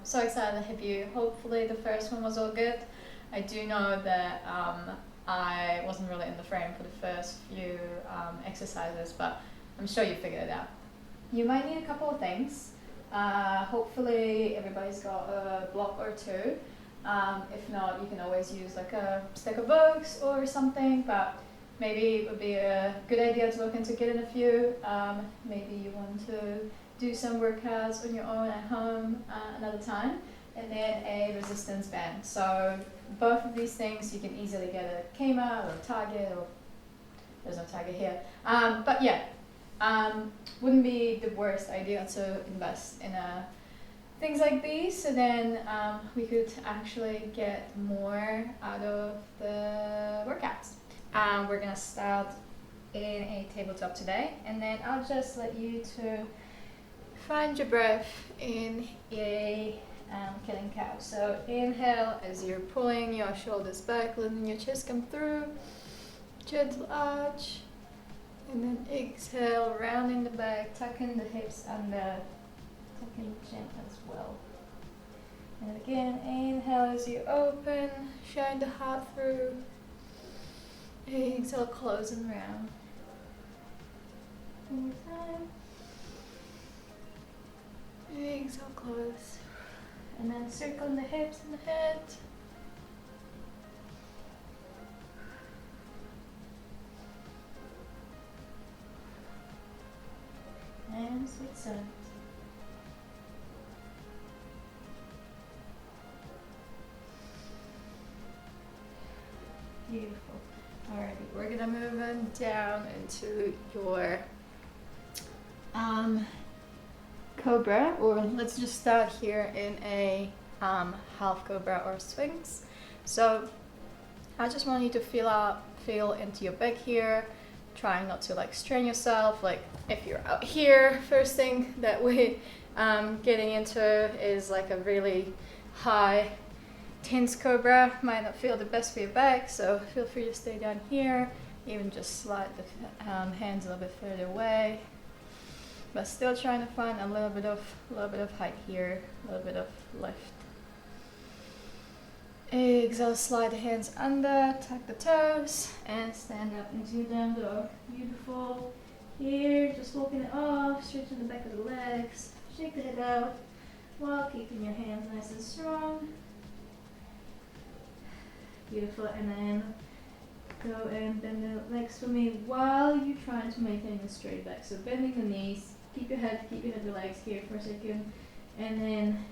So excited to have you. Hopefully the first one was all good. I do know that I wasn't really in the frame for the first few exercises, but I'm sure you figured it out. You might need a couple of things. Hopefully everybody's got a block or two. If not, you can always use like a stack of books or something, but maybe it would be a good idea to look into getting a few. Maybe you want to do some workouts on your own at home another time, and then a resistance band. So both of these things you can easily get at Kmart or Target, or there's no Target here. But yeah, wouldn't be the worst idea to invest in things like these, so then we could actually get more out of the workouts. We're gonna start in a tabletop today, and then I'll just let you to find your breath in a killing cow. So inhale as you're pulling your shoulders back, letting your chest come through, gentle arch, and then exhale, rounding the back, tucking the hips under, tucking the chin as well. And again, inhale as you open, shine the heart through. Exhale, close and round. One more time. Exhale, close. And then circling the hips and the head. And sweet silence. Beautiful. Alrighty, we're gonna move on down into your cobra, or let's just start here in a half cobra or swings. So I just want you to feel into your back here, trying not to like strain yourself. Like if you're out here, first thing that we're getting into is like a really high tense cobra. Might not feel the best for your back, so feel free to stay down here, even just slide the hands a little bit further away, but still trying to find a little bit of height here, a little bit of lift. Exhale, slide the hands under, tuck the toes, and stand up into your down dog. Beautiful. Here, just walking it off, stretching the back of the legs, shake the head out while keeping your hands nice and strong. Beautiful, and then go and bend the legs for me while you're trying to maintain a straight back. So bending the knees, keep your head relaxed here for a second, and then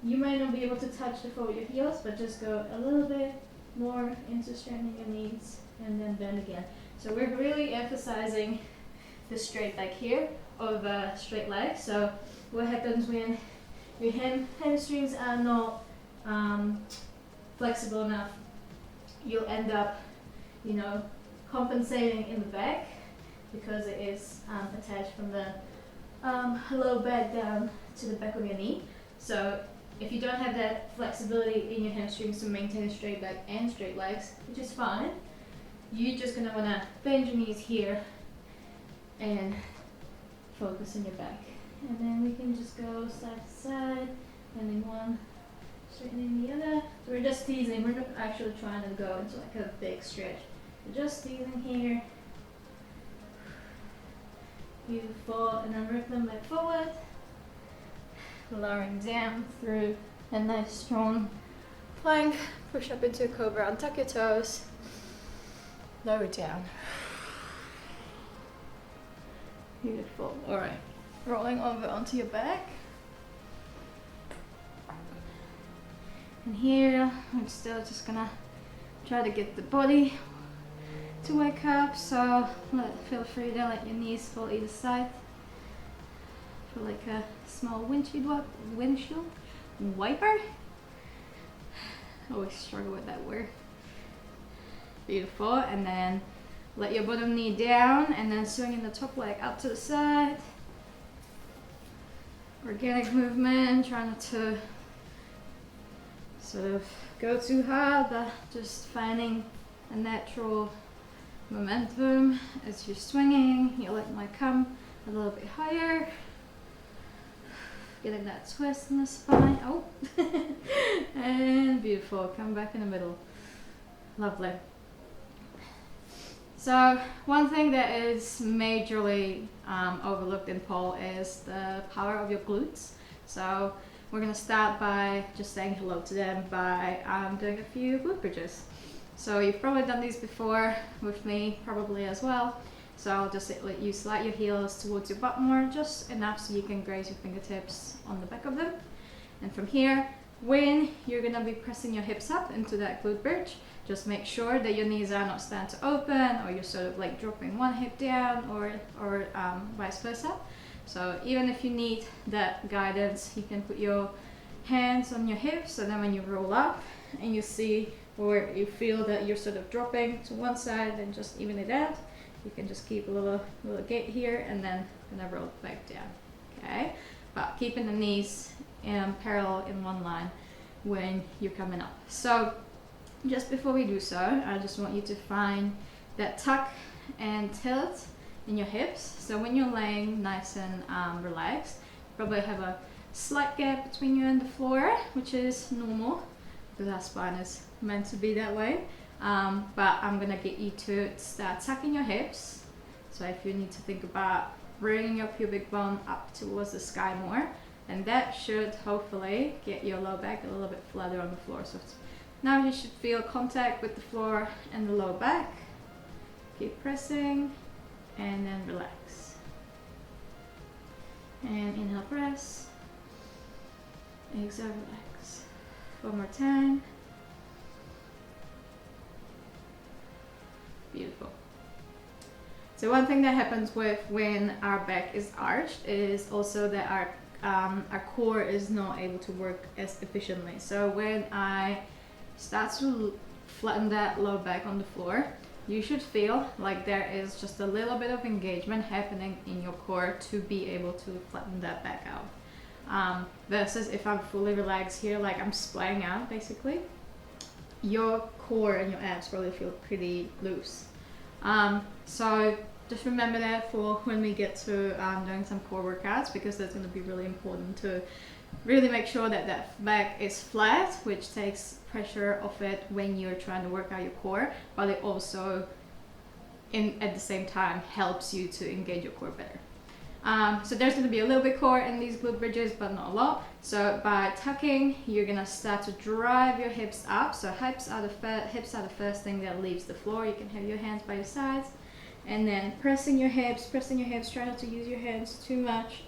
you might not be able to touch the floor with your heels, but just go a little bit more into straightening your knees, and then bend again. So we're really emphasizing the straight back here over straight legs. So what happens when your hamstrings are not flexible enough, you'll end up, compensating in the back because it is attached from the low back down to the back of your knee. So if you don't have that flexibility in your hamstrings to maintain a straight back and straight legs, which is fine, you're just gonna wanna bend your knees here and focus on your back. And then we can just go side to side, bending one, straightening the other. So we're just teasing, we're not actually trying to go into like a big stretch. We're just teasing here. Beautiful, and then rip them back forward. Lowering down through a nice strong plank. Push up into a cobra, untuck your toes. Lower down. Beautiful, alright. Rolling over onto your back. And here, I'm still just gonna try to get the body to wake up, so feel free to let your knees fall either side. Feel like a small windshield wiper. Always struggle with that word. Beautiful, and then let your bottom knee down, and then swinging the top leg up to the side. Organic movement, try not to sort of go too hard, but just finding a natural momentum as you're swinging. Your leg might come a little bit higher. Getting that twist in the spine. Oh, and beautiful. Come back in the middle. Lovely. So one thing that is majorly overlooked in pole is the power of your glutes. So we're gonna start by just saying hello to them by doing a few glute bridges. So you've probably done these before with me, probably as well. So I'll just let you slide your heels towards your butt more, just enough so you can graze your fingertips on the back of them. And from here, when you're gonna be pressing your hips up into that glute bridge, just make sure that your knees are not starting to open, or you're sort of like dropping one hip down, or vice versa. So even if you need that guidance, you can put your hands on your hips, so then when you roll up and you see or you feel that you're sort of dropping to one side, then just even it out. You can just keep a little gate here and then gonna roll back down. Okay, but keeping the knees parallel in one line when you're coming up. So just before we do so, I just want you to find that tuck and tilt in your hips. So when you're laying nice and relaxed, you probably have a slight gap between you and the floor, which is normal because our spine is meant to be that way. But I'm gonna get you to start tucking your hips. So if you need to think about bringing your pubic bone up towards the sky more, and that should hopefully get your low back a little bit flatter on the floor. So now you should feel contact with the floor and the low back. Keep pressing and then relax. And inhale, press. Exhale, relax. One more time. Beautiful. So one thing that happens with when our back is arched is also that our core is not able to work as efficiently. So when I start to flatten that low back on the floor, you should feel like there is just a little bit of engagement happening in your core to be able to flatten that back out. Versus if I'm fully relaxed here, like I'm splaying out basically, your core and your abs probably feel pretty loose. So just remember that for when we get to doing some core workouts, because that's going to be really important to really make sure that that back is flat, which takes pressure off it when you're trying to work out your core, but it also at the same time helps you to engage your core better. So there's going to be a little bit core in these glute bridges, but not a lot. So by tucking, you're going to start to drive your hips up. So hips are the first thing that leaves the floor. You can have your hands by your sides, and then pressing your hips. Try not to use your hands too much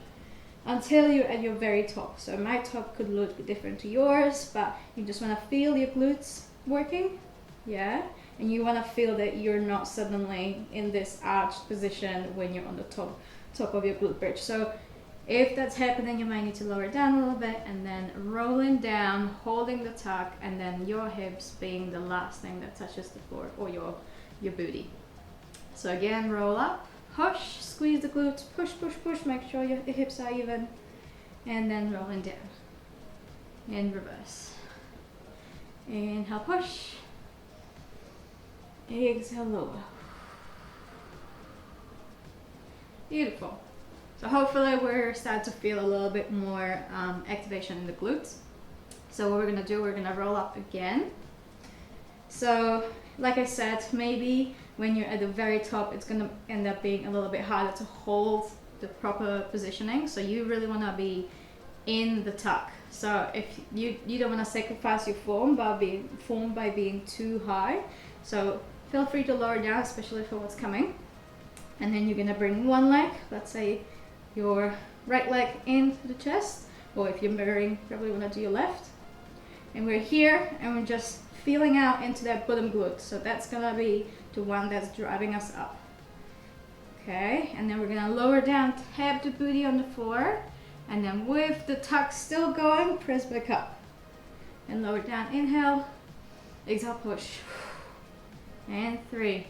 until you're at your very top. So my top could look different to yours, but you just want to feel your glutes working, yeah? And you want to feel that you're not suddenly in this arched position when you're on the top of your glute bridge. So if that's happening, you might need to lower down a little bit and then rolling down, holding the tuck, and then your hips being the last thing that touches the floor, or your booty. So again, roll up, push, squeeze the glutes, push, make sure your hips are even, and then rolling down. In reverse. Inhale, push. Exhale, lower. Beautiful. So hopefully we're starting to feel a little bit more activation in the glutes. So what we're gonna do, we're gonna roll up again. So like I said, maybe when you're at the very top, it's gonna end up being a little bit harder to hold the proper positioning. So you really wanna be in the tuck. So if you don't wanna sacrifice your form by being too high. So feel free to lower down, especially for what's coming. And then you're gonna bring one leg, let's say your right leg into the chest, or if you're mirroring, probably wanna do your left. And we're here, and we're just feeling out into that bottom glute. So that's gonna be the one that's driving us up. Okay, and then we're gonna lower down, tap the booty on the floor, and then with the tuck still going, press back up. And lower down, inhale, exhale, push. And 3.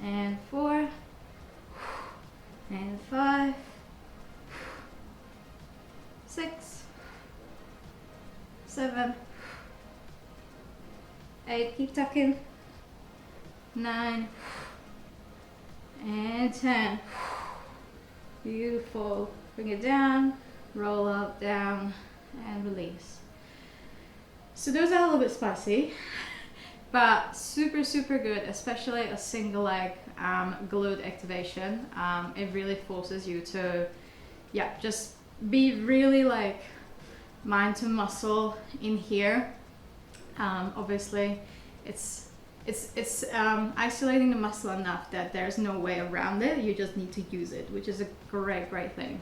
And 4, and 5, 6, 7, 8, keep tucking, 9, and 10. Beautiful. Bring it down, roll up, down, and release. So those are a little bit spicy, but super, super good, especially a single leg glute activation. It really forces you to, yeah, just be really like mind to muscle in here. Obviously, it's isolating the muscle enough that there's no way around it. You just need to use it, which is a great thing.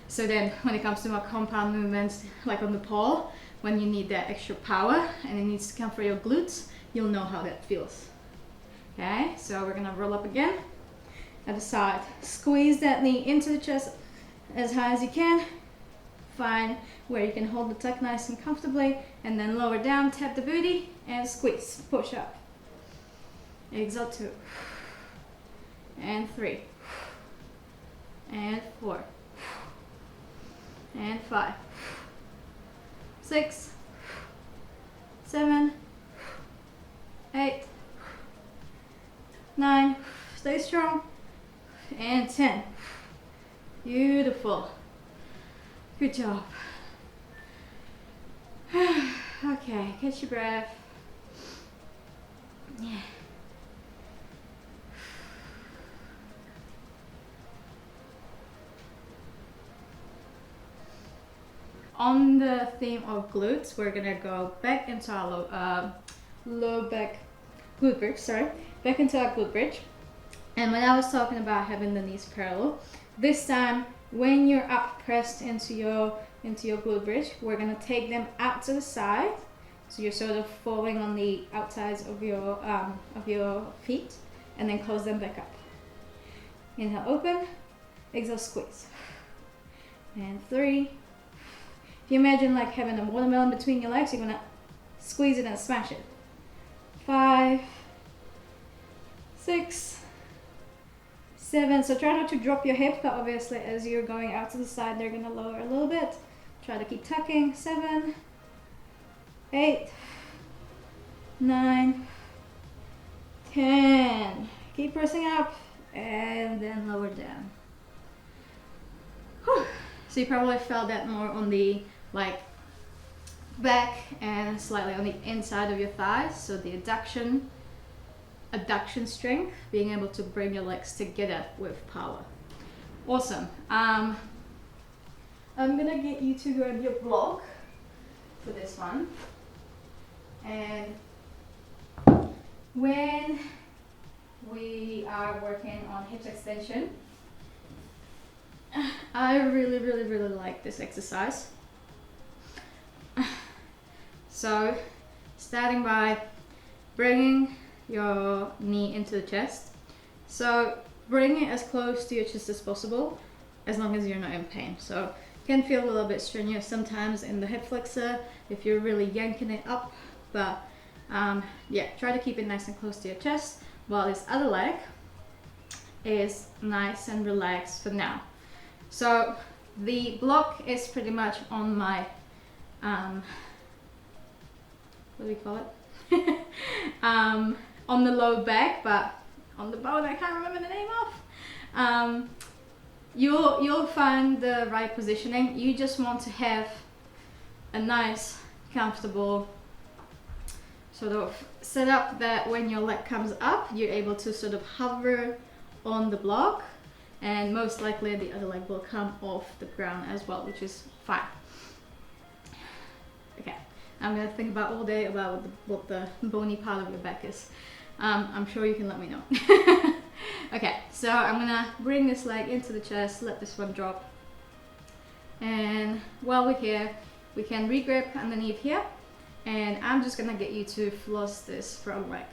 So then when it comes to more compound movements, like on the pole, when you need that extra power and it needs to come for your glutes, you'll know how that feels. Okay, so we're gonna roll up again. Other side. Squeeze that knee into the chest as high as you can. Find where you can hold the tuck nice and comfortably, and then lower down, tap the booty, and squeeze. Push up. Exhale 2. And 3. And 4. And 5. 6. 7. 8. 9. Stay strong. And 10. Beautiful. Good job. Okay, catch your breath. Yeah. On the theme of glutes, we're gonna go back into our low back glute bridge. Back into our glute bridge. And when I was talking about having the knees parallel, this time when you're up pressed into your glute bridge, we're gonna take them out to the side. So you're sort of falling on the outsides of your feet, and then close them back up. Inhale, open. Exhale, squeeze. And 3. If you imagine like having a watermelon between your legs, you're gonna squeeze it and smash it. 5, 6, 7. So try not to drop your hips, but obviously as you're going out to the side, they're gonna lower a little bit. Try to keep tucking. 7, 8, 9, 10. Keep pressing up and then lower down. Whew. So you probably felt that more on the like back and slightly on the inside of your thighs. So the adduction strength, being able to bring your legs together with power. Awesome. I'm gonna get you to grab your block for this one. And when we are working on hips extension, I really like this exercise. So starting by bringing your knee into the chest. So bring it as close to your chest as possible, as long as you're not in pain. So it can feel a little bit strenuous sometimes in the hip flexor if you're really yanking it up, but yeah, try to keep it nice and close to your chest, while this other leg is nice and relaxed for now. So the block is pretty much on my what do we call it? On the low back, but on the bone I can't remember the name of. You'll find the right positioning. You just want to have a nice, comfortable sort of setup that when your leg comes up, you're able to sort of hover on the block, and most likely the other leg will come off the ground as well, which is fine. Okay, I'm gonna think about all day about what the bony part of your back is. I'm sure you can let me know. Okay, so I'm gonna bring this leg into the chest, let this one drop. And while we're here, we can re-grip underneath here. And I'm just gonna get you to floss this front leg,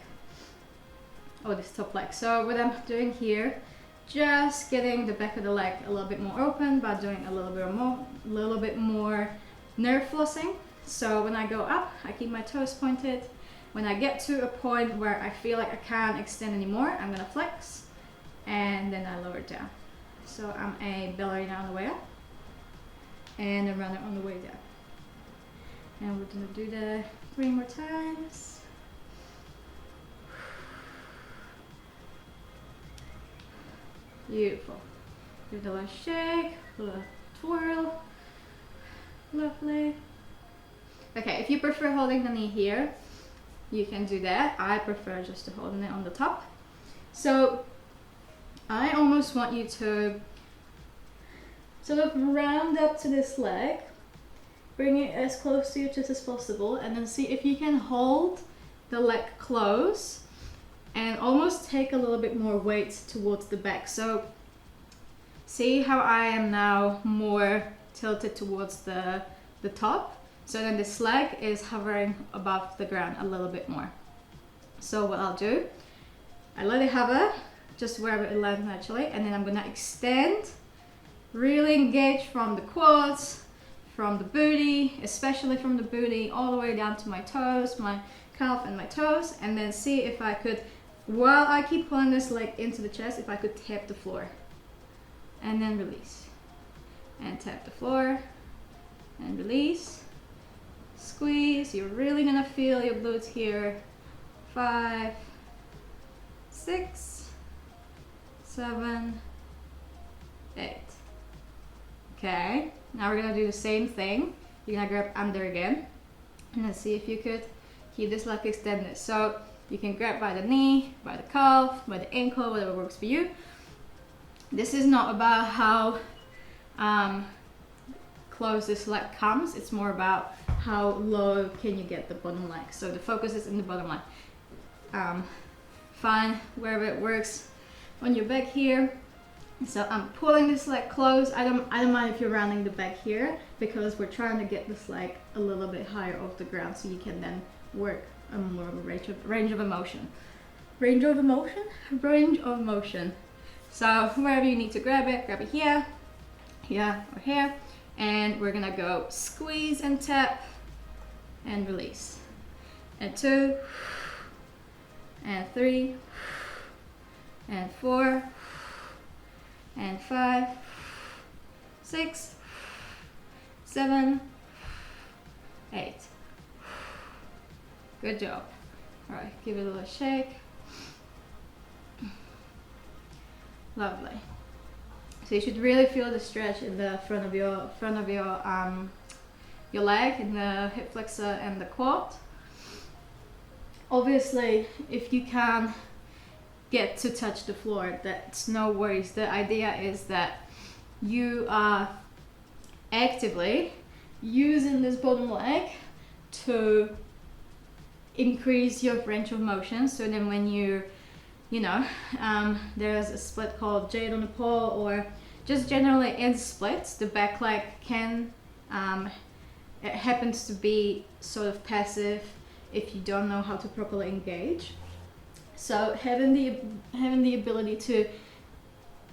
or this top leg. So what I'm doing here, just getting the back of the leg a little bit more open by doing a little bit more nerve flossing. So when I go up, I keep my toes pointed. When I get to a point where I feel like I can't extend anymore, I'm gonna flex, and then I lower it down. So I'm a ballerina on the way up, and a runner on the way down. And we're gonna do that 3 more times. Beautiful. Give it a little shake, a little twirl. Lovely. Okay, if you prefer holding the knee here, you can do that. I prefer just to hold it on the top. So I almost want you to sort of round up to this leg, bring it as close to your chest as possible, and then see if you can hold the leg close and almost take a little bit more weight towards the back. So see how I am now more tilted towards the top. So then this leg is hovering above the ground a little bit more. So what I'll do, I let it hover just wherever it lands naturally, and then I'm gonna extend, really engage from the quads, from the booty, especially from the booty, all the way down to my toes, my calf and my toes, and then see if I could, while I keep pulling this leg into the chest, if I could tap the floor. And then release. And tap the floor, and release. Squeeze, you're really gonna feel your glutes here. 5, 6, 7, 8. Okay, now we're gonna do the same thing. You're gonna grab under again, and then see if you could keep this leg extended. So you can grab by the knee, by the calf, by the ankle, whatever works for you. This is not about how close this leg comes, it's more about how low can you get the bottom leg. So the focus is in the bottom leg. Find wherever it works on your back here. So I'm pulling this leg close. I don't mind if you're rounding the back here, because we're trying to get this leg a little bit higher off the ground so you can then work a more of a range of motion. Range of motion. So wherever you need to grab it here, here or here. And we're gonna go squeeze and tap and release. And 2, and 3, and 4, and 5, 6, 7, 8. Good job. All right, give it a little shake. Lovely. So you should really feel the stretch in the front of your leg, in the hip flexor and the quad. Obviously, if you can get to touch the floor, that's no worries. The idea is that you are actively using this bottom leg to increase your range of motion. So then when there's a split called Jade on the pole, or just generally in splits, the back leg can, it happens to be sort of passive if you don't know how to properly engage. So having the ability to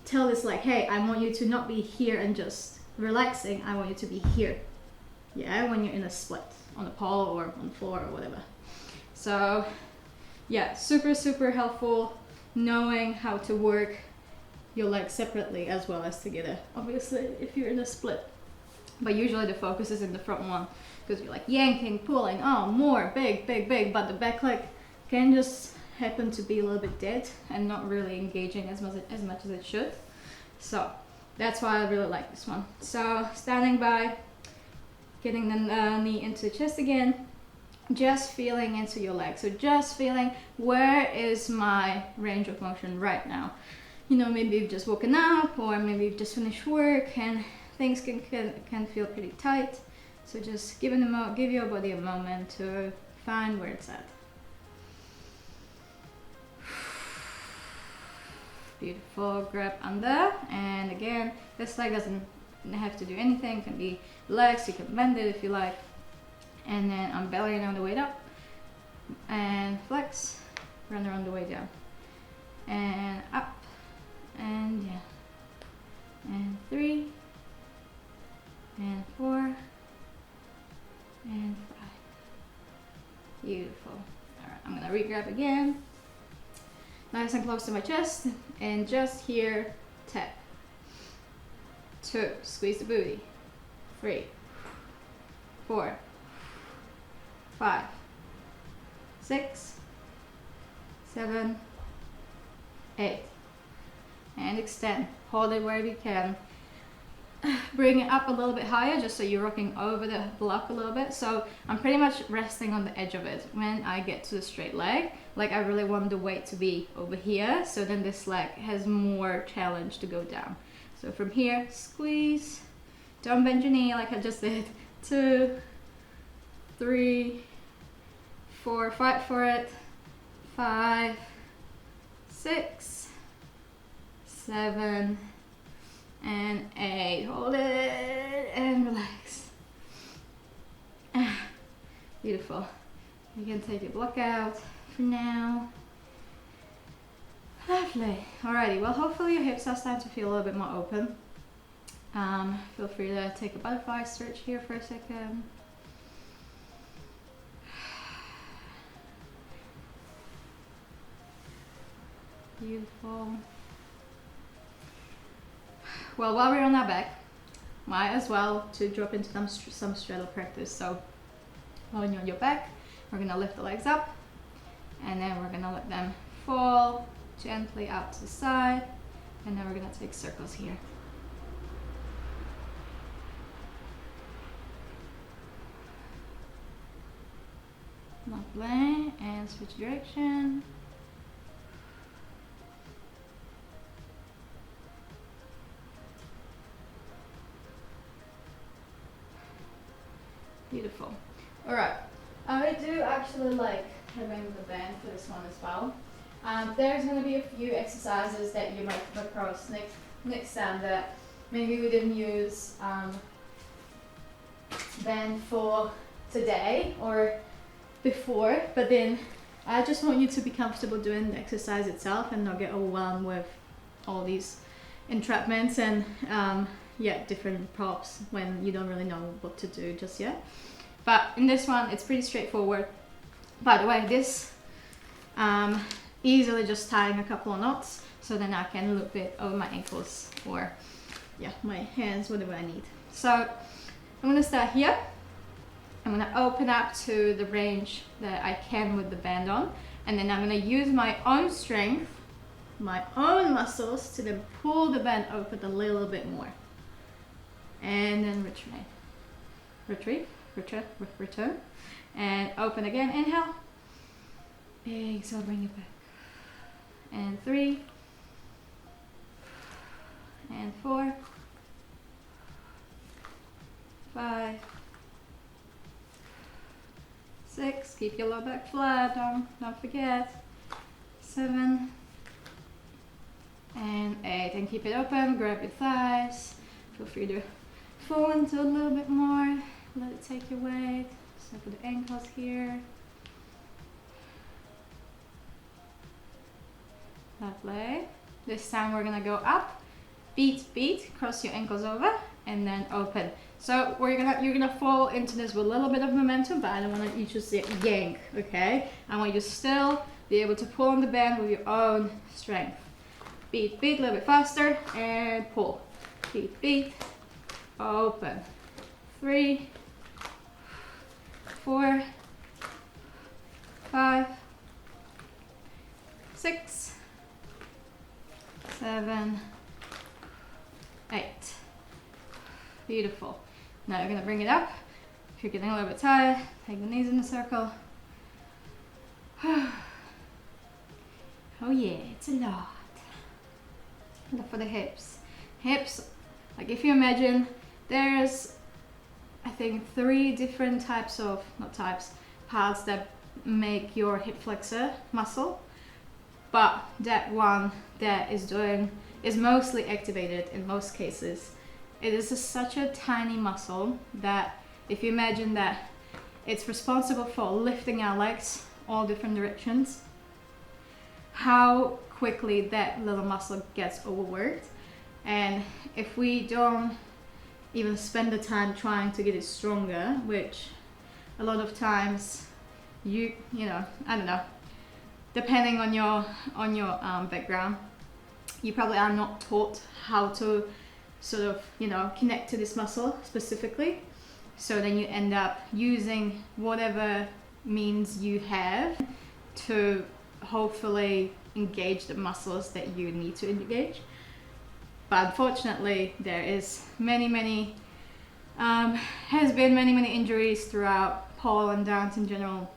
tell this leg, hey, I want you to not be here and just relaxing, I want you to be here. Yeah, when you're in a split on the pole or on the floor or whatever. So yeah, super helpful knowing how to work your legs separately as well as together. Obviously, if you're in a split. But usually the focus is in the front one, because you're like yanking, pulling, oh, more, big, but the back leg can just happen to be a little bit dead and not really engaging as much as it should. So that's why I really like this one. So standing by, getting the knee into the chest again, just feeling into your leg. So just feeling, where is my range of motion right now? Maybe you've just woken up, or maybe you've just finished work and things can feel pretty tight. So just give your body a moment to find where it's at. Beautiful. Grab under, and again, this leg doesn't have to do anything. It can be relaxed. You can bend it if you like. And then I'm bellying on the way up, and flex, run around the way down, and up, and down, and 3, and 4, and 5. Beautiful. All right, I'm gonna re-grab again, nice and close to my chest, and just here, tap. 2, squeeze the booty. 3, 4, 5, 6, 7, 8. and extend. Hold it wherever you can. Bring it up a little bit higher just so you're rocking over the block a little bit. So I'm pretty much resting on the edge of it when I get to the straight leg. Like I really want the weight to be over here, so then this leg has more challenge to go down. So from here, squeeze, don't bend your knee like I just did. 2, 3, 4, fight for it. 5, 6, 7, and 8. Hold it and relax. Beautiful. You can take your block out for now. Lovely. Alrighty, well hopefully your hips are starting to feel a little bit more open. Feel free to take a butterfly stretch here for a second. Beautiful. Well, while we're on our back, might as well to drop into some straddle practice. So while you're on your back, we're gonna lift the legs up, and then we're gonna let them fall gently out to the side, and then we're gonna take circles here. Lovely, and switch direction. Beautiful. Alright, I do actually like having the band for this one as well. There's going to be a few exercises that you might come across next time that maybe we didn't use band for today or before, but then I just want you to be comfortable doing the exercise itself and not get overwhelmed with all these entrapments and different props when you don't really know what to do just yet. But in this one, it's pretty straightforward. By the way, this easily just tying a couple of knots, so then I can loop it over my ankles or my hands, whatever I need. So I'm gonna start here. I'm gonna open up to the range that I can with the band on, and then I'm gonna use my own strength, my own muscles to then pull the band open a little bit more. And then return, and open again. Inhale, exhale, bring it back, and 3, and 4, 5, 6. Keep your lower back flat. Don't forget. 7, and 8, and keep it open. Grab your thighs. Feel free to fall into a little bit more. Let it take your weight. So for the ankles here. Lovely. This time we're gonna go up, beat, cross your ankles over, and then open. So you're gonna fall into this with a little bit of momentum, but I don't want you to just yank. Okay? I want you to still be able to pull on the band with your own strength. Beat, a little bit faster, and pull. Beat, open. 3, 4, 5, 6, 7, 8. Beautiful. Now you're going to bring it up. If you're getting a little bit tired, take the knees in a circle. Oh yeah, it's a lot. Look for the hips. Hips, like if you imagine, there's I think 3 different types of, parts that make your hip flexor muscle. But that one that is mostly activated in most cases. It is such a tiny muscle that if you imagine that it's responsible for lifting our legs all different directions, how quickly that little muscle gets overworked. And if we don't even spend the time trying to get it stronger, which a lot of times you know, I don't know, depending on your background, you probably are not taught how to sort of, connect to this muscle specifically. So then you end up using whatever means you have to hopefully engage the muscles that you need to engage. But unfortunately, there is has been many injuries throughout pole and dance in general,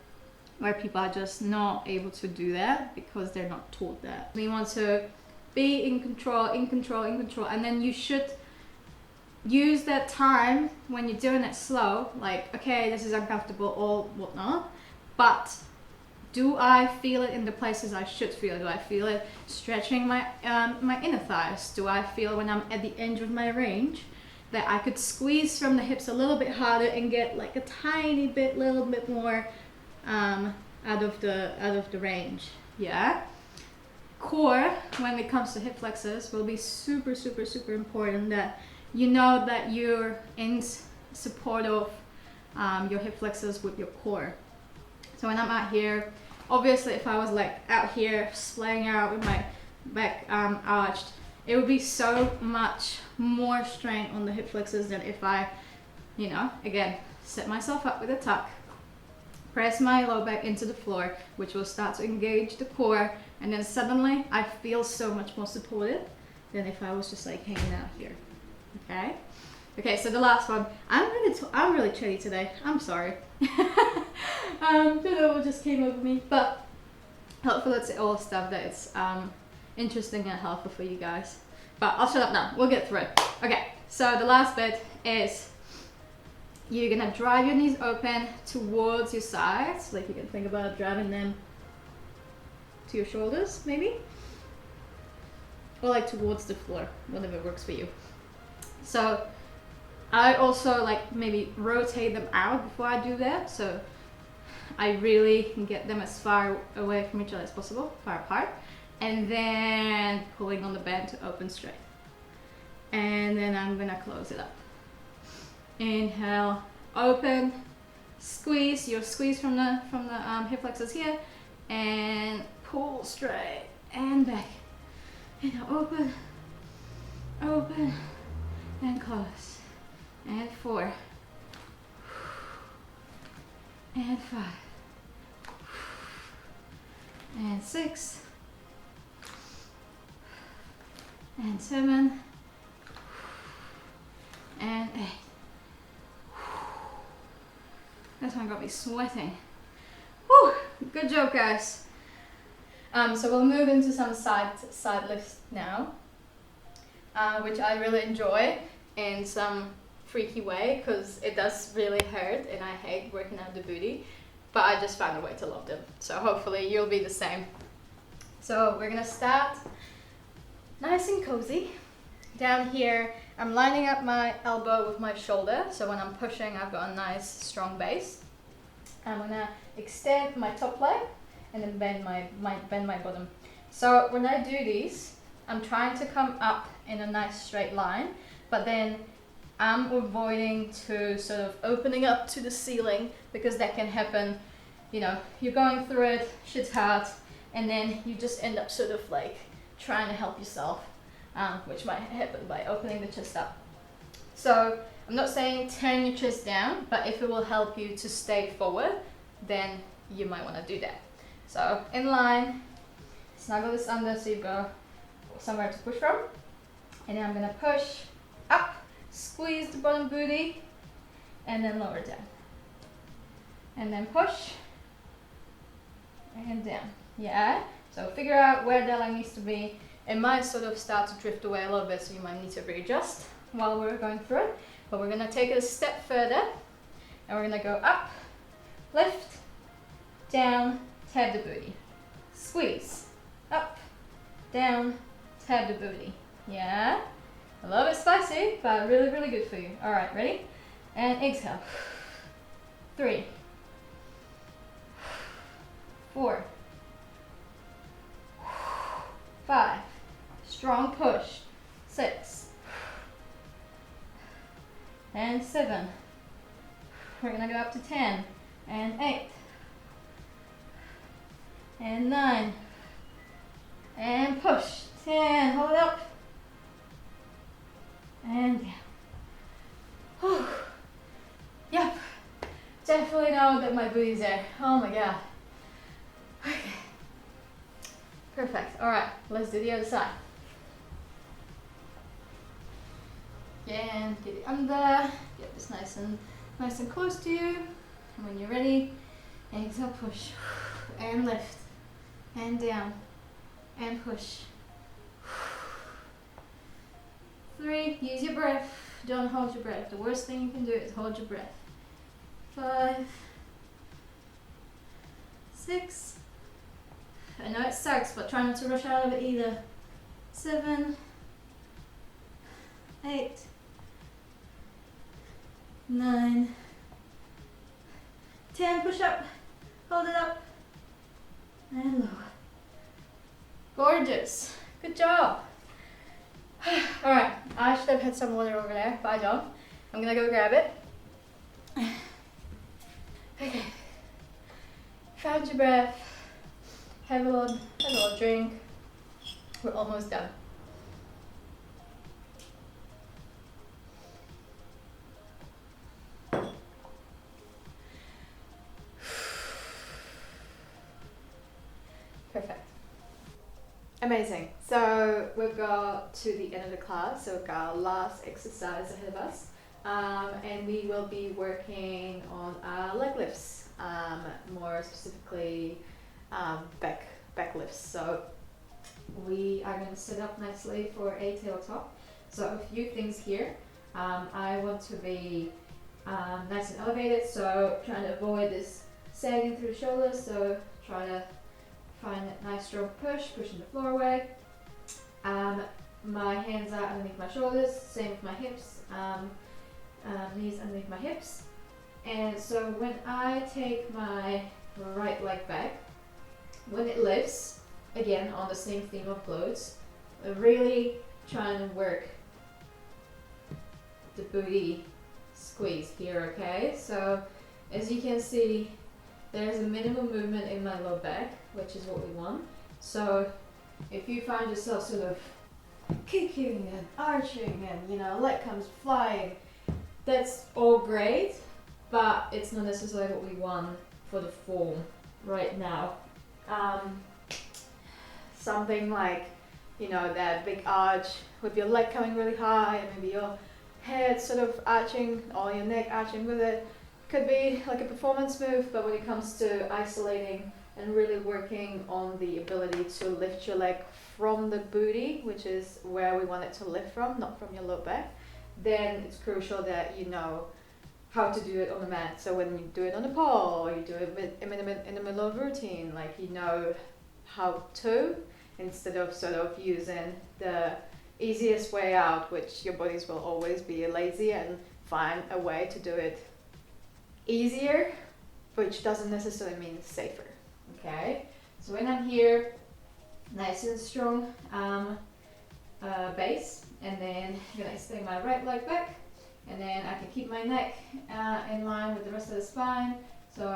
where people are just not able to do that because they're not taught that. We want to be in control, and then you should use that time when you're doing it slow, like, okay, this is uncomfortable or whatnot, but do I feel it in the places I should feel it? Do I feel it stretching my inner thighs? Do I feel when I'm at the edge of my range that I could squeeze from the hips a little bit harder and get like a little bit more out of the range? Yeah. Core, when it comes to hip flexors, will be super important, that you know that you're in support of your hip flexors with your core. So when I'm out here, obviously if I was like out here splaying out with my back arched, it would be so much more strain on the hip flexors than if I, you know, again, set myself up with a tuck, press my low back into the floor, which will start to engage the core, and then suddenly I feel so much more supported than if I was just like hanging out here. Okay? Okay, so the last one. I'm really chatty today. I'm sorry. Don't know what just came over me, but hopefully it's all stuff that it's interesting and helpful for you guys. But I'll shut up now. We'll get through it. Okay, so the last bit is you're gonna drive your knees open towards your sides. Like you can think about driving them to your shoulders, maybe, or like towards the floor, whatever works for you. So I also like maybe rotate them out before I do that, so I really can get them as far away from each other as possible, far apart, and then pulling on the band to open straight. And then I'm gonna close it up. Inhale, open, squeeze. You'll squeeze from the hip flexors here, and pull straight and back. Inhale, open, open, and close. And 4, and 5, and 6, and 7, and 8. This one got me sweating. Whew, good job, guys. So we'll move into some side lifts now, which I really enjoy in some freaky way, because it does really hurt and I hate working out the booty, but I just found a way to love them. So hopefully you'll be the same. So we're gonna start nice and cozy. Down here, I'm lining up my elbow with my shoulder, so when I'm pushing, I've got a nice strong base. I'm gonna extend my top leg and then bend my bottom. So when I do these, I'm trying to come up in a nice straight line, but then I'm avoiding to sort of opening up to the ceiling, because that can happen, you know, you're going through it, shit's hard, and then you just end up sort of like trying to help yourself, which might happen by opening the chest up. So I'm not saying turn your chest down, but if it will help you to stay forward, then you might want to do that. So in line, snuggle this under so you've got somewhere to push from, and then I'm gonna push up, squeeze the bottom booty, and then lower down, and then push and down. Yeah, so figure out where that line needs to be. It might sort of start to drift away a little bit, so you might need to readjust while we're going through it, but we're gonna take it a step further, and we're gonna go up, lift, down, tap the booty, squeeze, up, down, tap the booty. Yeah, a little bit spicy, but really good for you. All right, ready? And exhale. 3, 4, 5, strong push, 6, and 7. We're gonna go up to 10, and 8, and 9, and push, 10, hold it up, and down. Whew. Yep, definitely know that my booty's there. Oh my god. Okay, perfect. All right, let's do the other side. Again, get it under, get this nice and close to you. And when you're ready, exhale, push, and lift, and down, and push. 3, use your breath, don't hold your breath. The worst thing you can do is hold your breath. 5, 6, I know it sucks, but try not to rush out of it either. 7, 8, 9, 10, push up, hold it up, and lower. Gorgeous, good job. Alright, I should have had some water over there, but I don't. I'm gonna go grab it. Okay, found your breath, have a little drink. We're almost done. Perfect. Amazing. So we've got to the end of the class, so we've got our last exercise ahead of us. And we will be working on our leg lifts, more specifically back lifts. So we are going to sit up nicely for a tabletop. So a few things here. I want to be nice and elevated, so trying to avoid this sagging through the shoulders. So try to find a nice strong pushing the floor away. My hands are underneath my shoulders, same with my hips, knees underneath my hips. And so when I take my right leg back, when it lifts, again on the same theme of glutes, really trying to work the booty squeeze here, okay? So as you can see, there's a minimal movement in my low back, which is what we want. So if you find yourself sort of kicking and arching and leg comes flying, that's all great, but it's not necessarily what we want for the form right now. Something like that big arch with your leg coming really high and maybe your head sort of arching or your neck arching with it could be like a performance move, but when it comes to isolating and really working on the ability to lift your leg from the booty, which is where we want it to lift from, not from your low back, then it's crucial that you know how to do it on the mat. So when you do it on the pole or you do it in the middle of a routine, like you know how to, instead of sort of using the easiest way out, which your bodies will always be lazy and find a way to do it easier, which doesn't necessarily mean safer. Okay, so when I'm here, nice and strong base, and then I'm gonna extend my right leg back, and then I can keep my neck in line with the rest of the spine, so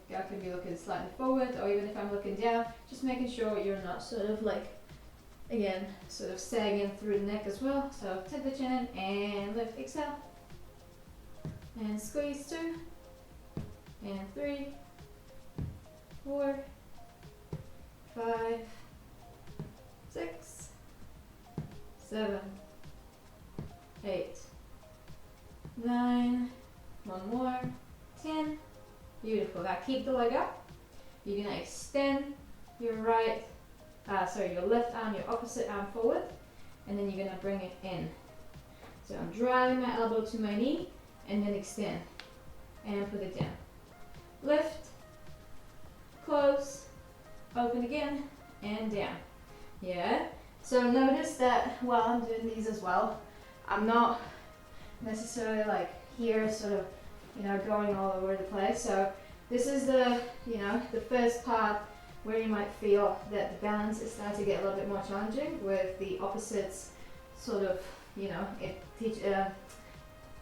I can be looking slightly forward, or even if I'm looking down, just making sure you're not sort of like, again, sort of sagging through the neck as well. So tuck the chin in and lift, exhale, and squeeze 2, and 3, 4, 5, 6, 7, 8, 9, one more, 10. Beautiful. Now keep the leg up. You're gonna extend your your left arm, your opposite arm forward, and then you're gonna bring it in. So I'm driving my elbow to my knee, and then extend, and put it down. Lift, close, open again, and down. Yeah? So notice that while I'm doing these as well, I'm not necessarily like here sort of, going all over the place. So this is the first part where you might feel that the balance is starting to get a little bit more challenging with the opposites sort of,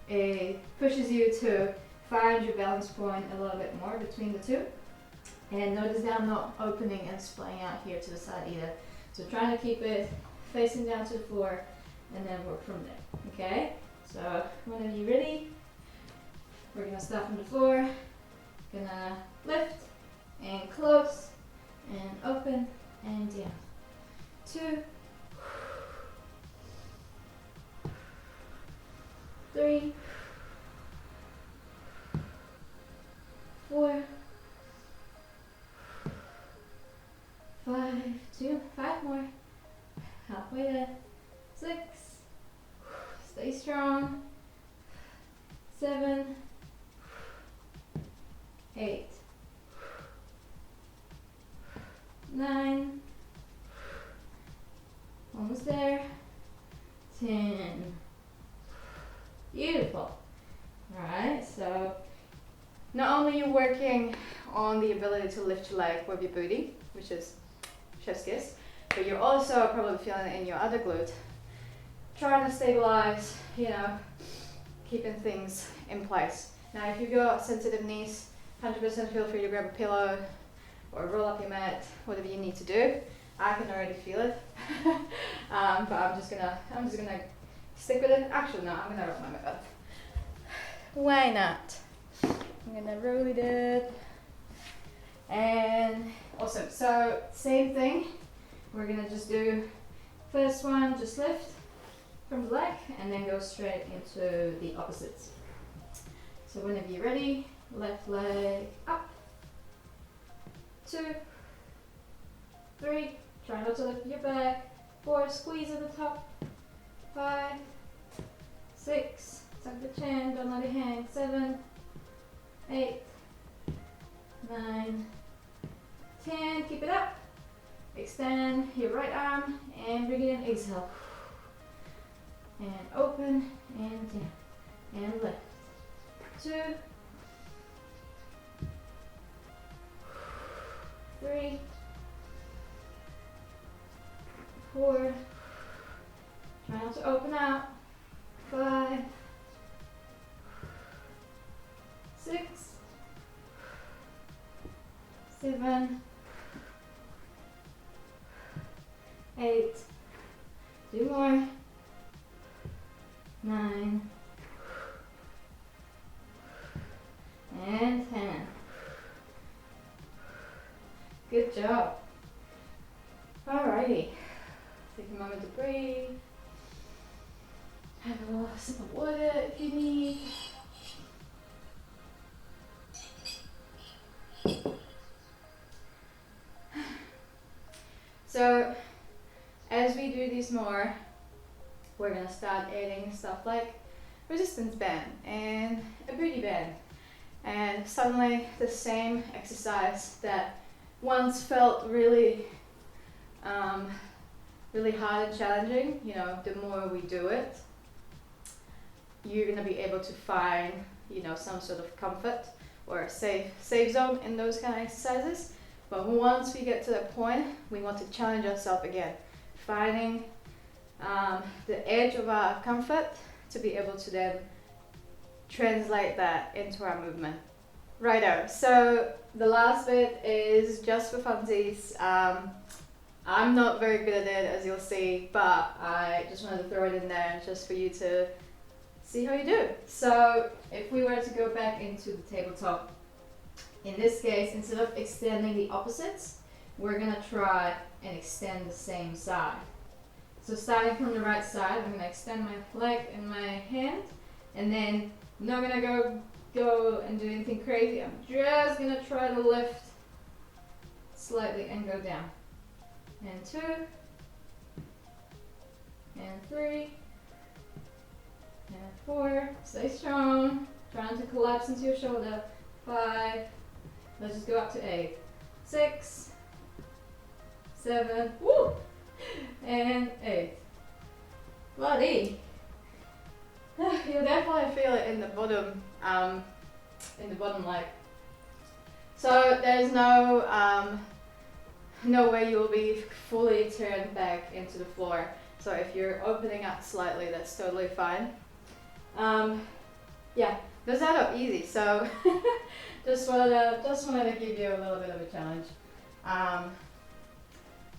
it pushes you to find your balance point a little bit more between the two. And notice that I'm not opening and splaying out here to the side either. So trying to keep it facing down to the floor and then work from there, okay? So whenever you're ready, we're gonna start from the floor, gonna lift and close and open and down. 2, 3, 4, 5, 5 more, halfway there, 6, stay strong, 7, 8, 9, almost there, 10. Beautiful. Alright, so not only you're working on the ability to lift your leg with your booty, which is chef's kiss, but you're also probably feeling it in your other glute. Trying to stabilize, keeping things in place. Now if you've got sensitive knees, 100% feel free to grab a pillow or roll up your mat, whatever you need to do. I can already feel it. But I'm just gonna stick with it. Actually no, I'm gonna roll my mat. Why not? I'm gonna roll it. And awesome. So same thing. We're gonna just do first one, just lift from the leg and then go straight into the opposites. So whenever you're ready, left leg up. 2, 3, try not to lift your back. 4, squeeze at the top. 5, 6, tuck the chin, don't let it hang. 7, 8, 9, 10, keep it up. Extend your right arm and bring it in, exhale. And open and down and lift. 2, 3, 4, try not to open out. 5, 6, 7, 8, 2 more, 9, and 10. Good job. Alrighty, take a moment to breathe. Have a little sip of water if you need. So, as we do this more, we're gonna start adding stuff like resistance band and a booty band. And suddenly the same exercise that once felt really hard and challenging, the more we do it, you're gonna be able to find, some sort of comfort or a safe zone in those kind of exercises. But once we get to that point, we want to challenge ourselves again, finding the edge of our comfort to be able to then translate that into our movement. Righto, so the last bit is just for funsies. I'm not very good at it, as you'll see, but I just wanted to throw it in there just for you to see how you do. So if we were to go back into the tabletop, in this case, instead of extending the opposites, we're gonna try and extend the same side. So starting from the right side, I'm gonna extend my leg and my hand, and then I'm not gonna go and do anything crazy. I'm just gonna try to lift slightly and go down. And 2, and 3, and 4. Stay strong. Trying to collapse into your shoulder. 5. Let's just go up to 8. 6, 7, woo, and 8. Bloody. You'll definitely feel it in the bottom leg. So there's no way you'll be fully turned back into the floor. So if you're opening up slightly, that's totally fine. Yeah, those are not easy. So just wanted to give you a little bit of a challenge.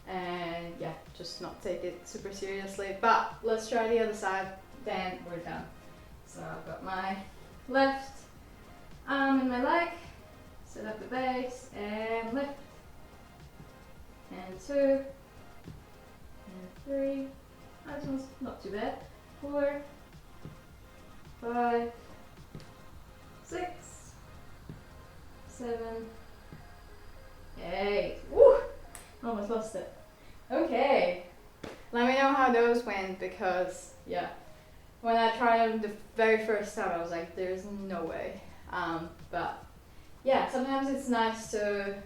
And yeah, just not take it super seriously. But let's try the other side, then we're done. So I've got my left arm and my leg, set up the base and lift. And 2, and 3, this one's not too bad. 4, 5, how those went, because yeah, when I tried them the very first time, I was like, there's no way. But yeah, sometimes it's nice to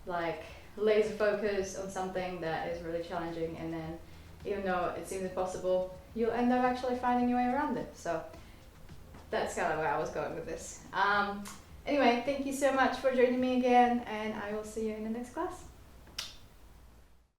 like laser focus on something that is really challenging, and then even though it seems impossible, you'll end up actually finding your way around it. So that's kind of where I was going with this. Anyway, thank you so much for joining me again, and I will see you in the next class.